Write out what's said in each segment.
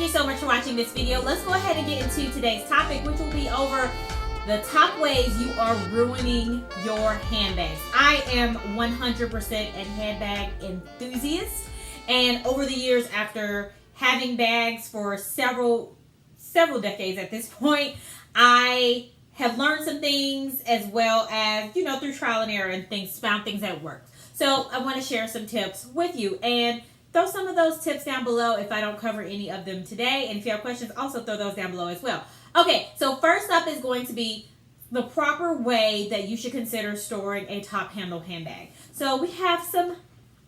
you so much for watching this video. Let's go ahead and get into today's topic, which will be over the top ways you are ruining your handbags. I am 100% a handbag enthusiast, and over the years, after having bags for several decades at this point, I have learned some things, as well as, through trial and error and found things that worked. So I want to share some tips with you and throw some of those tips down below if I don't cover any of them today. And if you have questions, also throw those down below as well. Okay, so first up is going to be the proper way that you should consider storing a top handle handbag. So we have some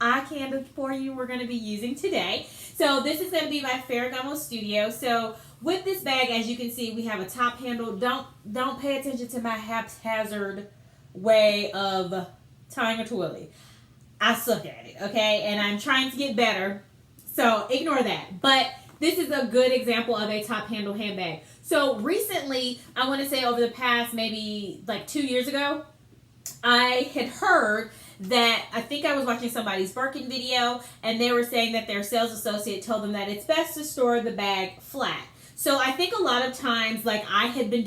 eye candy for you we're going to be using today. So this is going to be my Ferragamo Studio. So with this bag, as you can see, we have a top handle. Don't pay attention to my haphazard way of tying a twirly. I suck at it, okay? And I'm trying to get better, so ignore that. But this is a good example of a top handle handbag. So recently, I want to say over the past maybe like 2 years ago, I had heard that, I think I was watching somebody's Birkin video, and they were saying that their sales associate told them that it's best to store the bag flat. So I think a lot of times, like I have been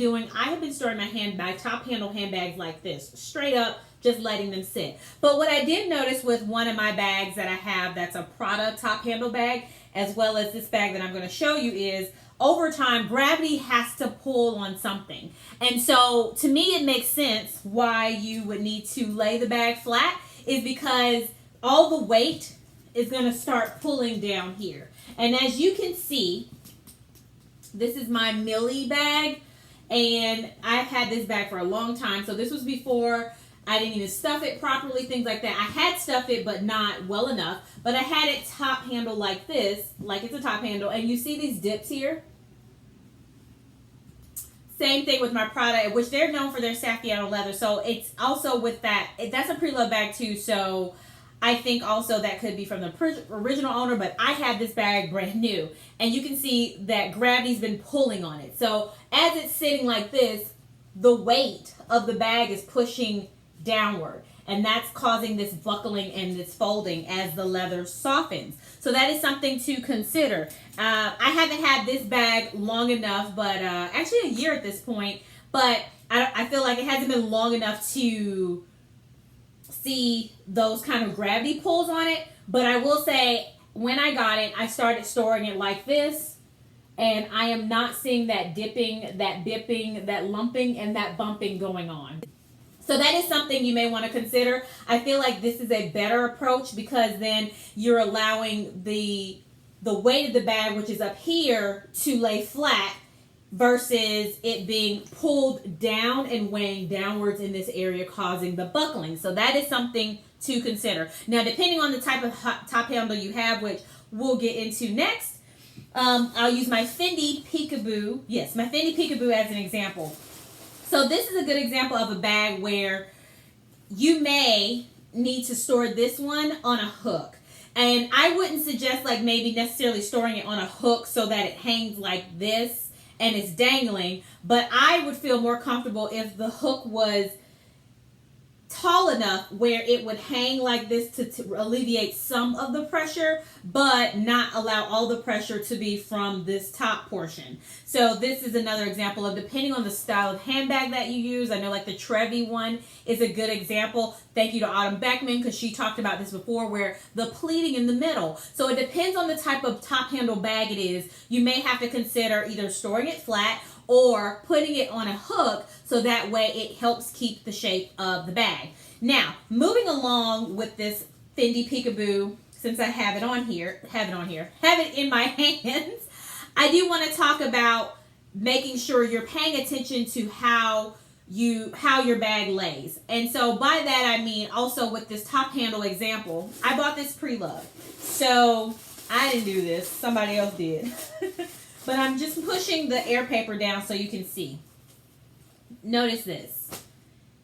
storing my top handle handbags like this, straight up, just letting them sit. But what I did notice with one of my bags that I have that's a Prada top handle bag, as well as this bag that I'm going to show you, is over time, gravity has to pull on something. And so to me, it makes sense why you would need to lay the bag flat, is because all the weight is going to start pulling down here. And as you can see, this is my Millie bag, and I've had this bag for a long time. So this was before I didn't even stuff it properly, things like that. I had stuffed it, but not well enough. But I had it top handle like this, like it's a top handle. And you see these dips here? Same thing with my Prada, which they're known for their Saffiano leather. So it's also with that, that's a pre-loved bag too. So I think also that could be from the original owner, but I had this bag brand new. And you can see that gravity's been pulling on it. So as it's sitting like this, the weight of the bag is pushing downward, and that's causing this buckling and this folding as the leather softens. So that is something to consider. I haven't had this bag long enough, but actually a year at this point, but I feel like it hasn't been long enough to see those kind of gravity pulls on it. But I will say, when I got it, I started storing it like this, and I am not seeing that dipping, that bipping, that lumping, and that bumping going on. So that is something you may want to consider. I feel like this is a better approach, because then you're allowing the weight of the bag, which is up here, to lay flat, versus it being pulled down and weighing downwards in this area, causing the buckling. So that is something to consider. Now, depending on the type of top handle you have, which we'll get into next, I'll use my Fendi Peekaboo. Yes, my Fendi Peekaboo as an example. So this is a good example of a bag where you may need to store this one on a hook. And I wouldn't suggest like maybe necessarily storing it on a hook so that it hangs like this and it's dangling. But I would feel more comfortable if the hook was tall enough where it would hang like this to alleviate some of the pressure, but not allow all the pressure to be from this top portion. So this is another example of, depending on the style of handbag that you use. I know like the Trevi one is a good example. Thank you to Autumn Beckman, because she talked about this before, where the pleating in the middle. So it depends on the type of top handle bag it is. You may have to consider either storing it flat or putting it on a hook, so that way it helps keep the shape of the bag. Now, moving along with this Fendi Peekaboo, since I have it in my hands, I do want to talk about making sure you're paying attention to how your bag lays. And so by that I mean also with this top handle example, I bought this pre-loved. So I didn't do this, somebody else did. But I'm just pushing the air paper down so you can see. Notice this.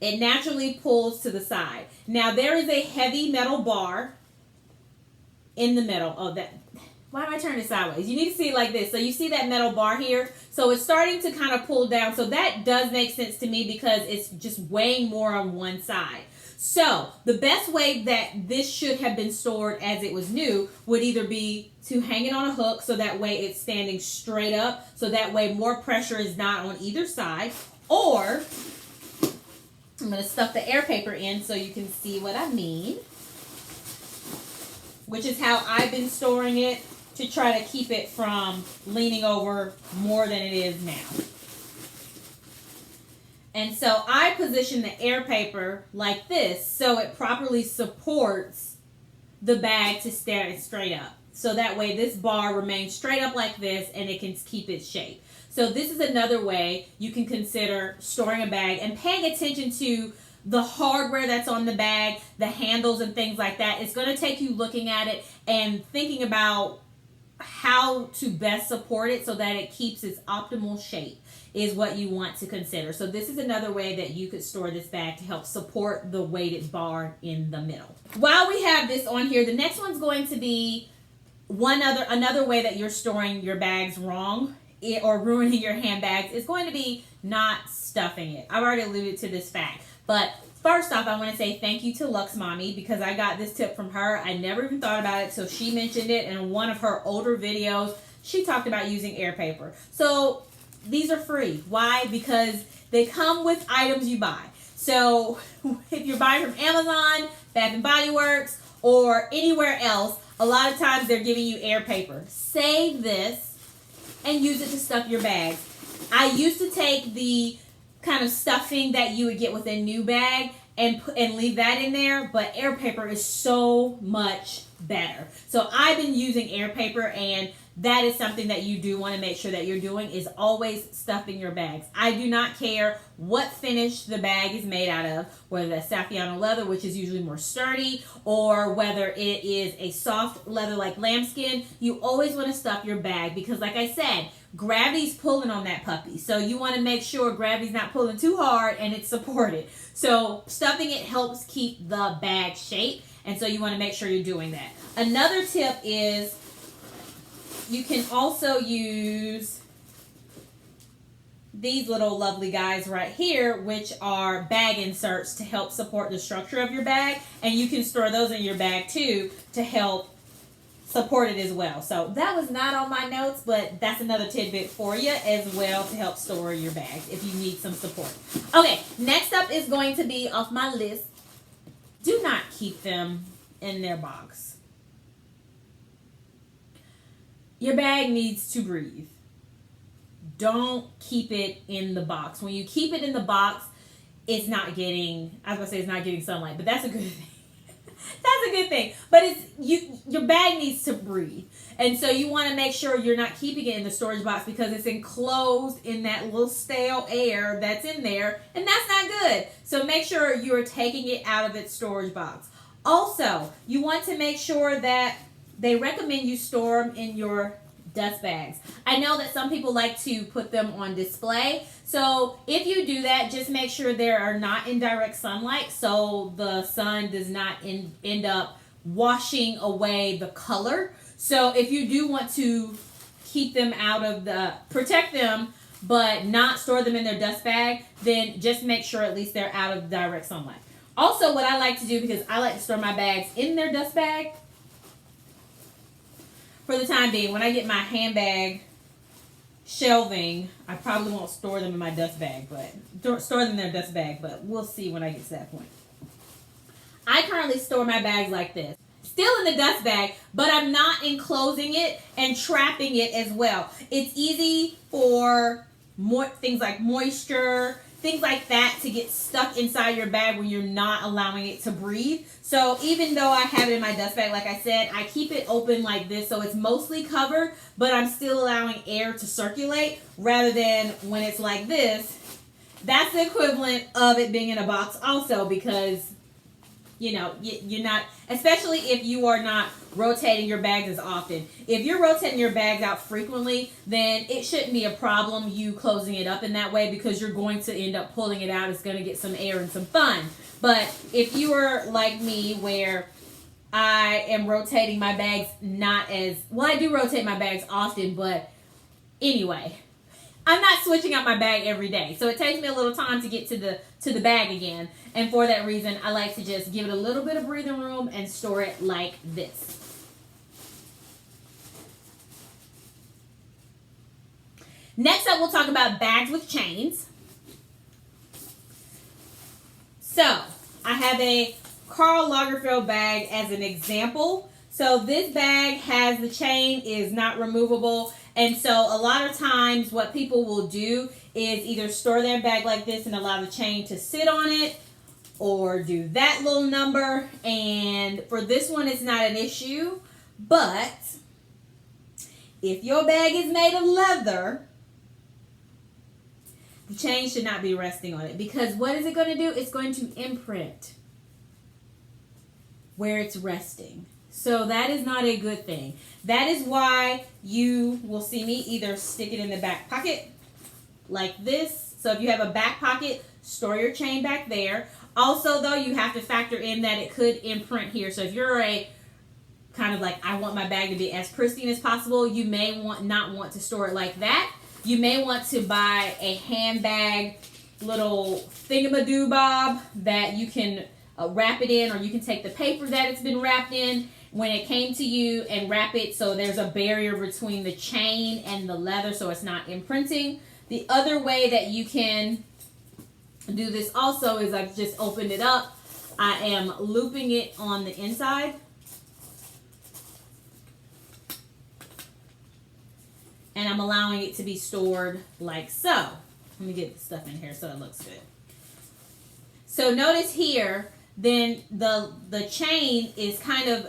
It naturally pulls to the side. Now there is a heavy metal bar in the middle. Oh, why am I turning it sideways? You need to see it like this. So you see that metal bar here? So it's starting to kind of pull down. So that does make sense to me, because it's just weighing more on one side. So the best way that this should have been stored as it was new would either be to hang it on a hook so that way it's standing straight up, so that way more pressure is not on either side, or I'm going to stuff the air paper in so you can see what I mean, which is how I've been storing it to try to keep it from leaning over more than it is now. And so I position the air paper like this so it properly supports the bag to stand straight up. So that way this bar remains straight up like this and it can keep its shape. So this is another way you can consider storing a bag and paying attention to the hardware that's on the bag, the handles and things like that. It's going to take you looking at it and thinking about how to best support it so that it keeps its optimal shape is what you want to consider. So this is another way that you could store this bag to help support the weighted bar in the middle. While we have this on here, the next one's going to be another way that you're storing your bags wrong or ruining your handbags is going to be not stuffing it. I've already alluded to this fact, but first off, I want to say thank you to Lux Mommy because I got this tip from her. I never even thought about it, so she mentioned it in one of her older videos. She talked about using air paper. So these are free. Why? Because they come with items you buy. So if you're buying from Amazon, Bath and Body Works, or anywhere else, a lot of times they're giving you air paper. Save this and use it to stuff your bags. I used to take the kind of stuffing that you would get with a new bag and leave that in there, but air paper is so much better. So I've been using air paper, and that is something that you do want to make sure that you're doing is always stuffing your bags. I do not care what finish the bag is made out of, whether that's Saffiano leather, which is usually more sturdy, or whether it is a soft leather like lambskin. You always want to stuff your bag because, like I said, gravity's pulling on that puppy. So you want to make sure gravity's not pulling too hard and it's supported. So stuffing it helps keep the bag shape, and so you want to make sure you're doing that. Another tip is you can also use these little lovely guys right here, which are bag inserts to help support the structure of your bag, and you can store those in your bag too to help support it as well. So that was not on my notes, but that's another tidbit for you as well to help store your bags if you need some support. Okay, next up is going to be off my list. Do not keep them in their box. Your bag needs to breathe. Don't keep it in the box. When you keep it in the box, it's not getting, I was going to say it's not getting sunlight, but that's a good thing. That's a good thing. But your bag needs to breathe. And so you want to make sure you're not keeping it in the storage box because it's enclosed in that little stale air that's in there, and that's not good. So make sure you're taking it out of its storage box. Also, you want to make sure that they recommend you store them in your dust bags. I know that some people like to put them on display. So if you do that, just make sure they are not in direct sunlight so the sun does not end up washing away the color. So if you do want to keep them out of protect them, but not store them in their dust bag, then just make sure at least they're out of direct sunlight. Also, what I like to do, because I like to store my bags in their dust bag, for the time being, when I get my handbag shelving, I probably won't store them in my dust bag, but store them in their dust bag, but we'll see when I get to that point. I currently store my bags like this. Still in the dust bag, but I'm not enclosing it and trapping it as well. It's easy for more things like moisture, things like that to get stuck inside your bag when you're not allowing it to breathe. So even though I have it in my dust bag, like I said, I keep it open like this so it's mostly covered, but I'm still allowing air to circulate rather than when it's like this. That's the equivalent of it being in a box also because, you know, you're not, especially if you are not rotating your bags as often. If you're rotating your bags out frequently, then it shouldn't be a problem you closing it up in that way because you're going to end up pulling it out. It's going to get some air and some fun. But if you are like me where I am rotating my bags not as, well, I do rotate my bags often, but anyway, I'm not switching out my bag every day. So it takes me a little time to get to the bag again. And for that reason, I like to just give it a little bit of breathing room and store it like this. Next up, we'll talk about bags with chains. So I have a Karl Lagerfeld bag as an example. So this bag has the chain, is not removable. And so a lot of times what people will do is either store their bag like this and allow the chain to sit on it, or do that little number. And for this one, it's not an issue. But if your bag is made of leather, the chain should not be resting on it, because what is it going to do? It's going to imprint where it's resting. So that is not a good thing. That is why you will see me either stick it in the back pocket like this. So if you have a back pocket, store your chain back there. Also, though, you have to factor in that it could imprint here. So if you're a kind of like, I want my bag to be as pristine as possible, you may not want to store it like that. You may want to buy a handbag little thingamadoobob that you can wrap it in, or you can take the paper that it's been wrapped in when it came to you and wrap it so there's a barrier between the chain and the leather so it's not imprinting. The other way that you can do this also is I've just opened it up. I am looping it on the inside. And I'm allowing it to be stored like so. Let me get the stuff in here so it looks good. So notice here, then the chain is kind of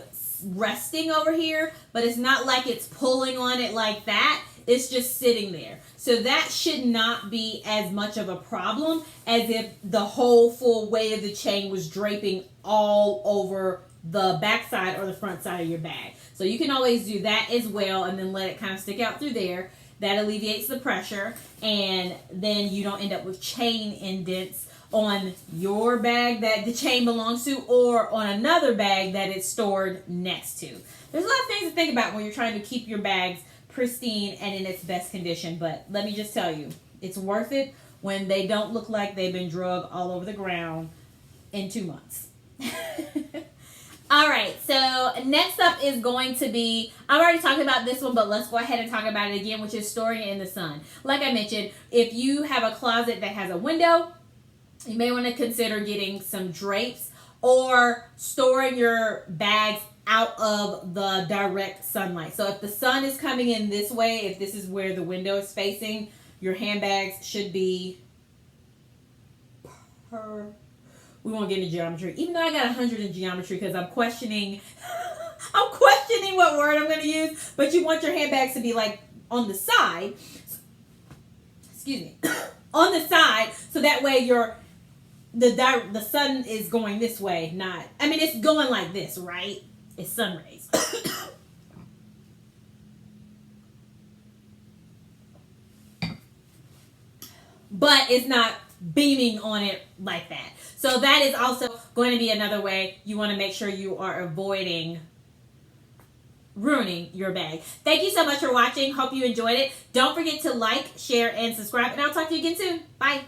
resting over here, but it's not like it's pulling on it like that. It's just sitting there. So that should not be as much of a problem as if the whole full weight of the chain was draping all over the back side or the front side of your bag. So you can always do that as well, and then let it kind of stick out through there. That alleviates the pressure, and then you don't end up with chain indents on your bag that the chain belongs to, or on another bag that it's stored next to. There's a lot of things to think about when you're trying to keep your bags pristine and in its best condition, but let me just tell you, it's worth it when they don't look like they've been drug all over the ground in 2 months. All right, so next up is going to be, I've already talked about this one, but let's go ahead and talk about it again, which is storing it in the sun. Like I mentioned, if you have a closet that has a window, you may want to consider getting some drapes or storing your bags out of the direct sunlight. So if the sun is coming in this way, if this is where the window is facing, your handbags should be we won't get into geometry, even though I got 100 in geometry because I'm questioning what word I'm going to use. But you want your handbags to be like on the side, excuse me, on the side, so that way the sun is going this way, not, I mean, it's going like this, right? It's sun rays. But it's not beaming on it like that. So that is also going to be another way you want to make sure you are avoiding ruining your bag. Thank you so much for watching. Hope you enjoyed it. Don't forget to like, share, and subscribe, and I'll talk to you again soon. Bye.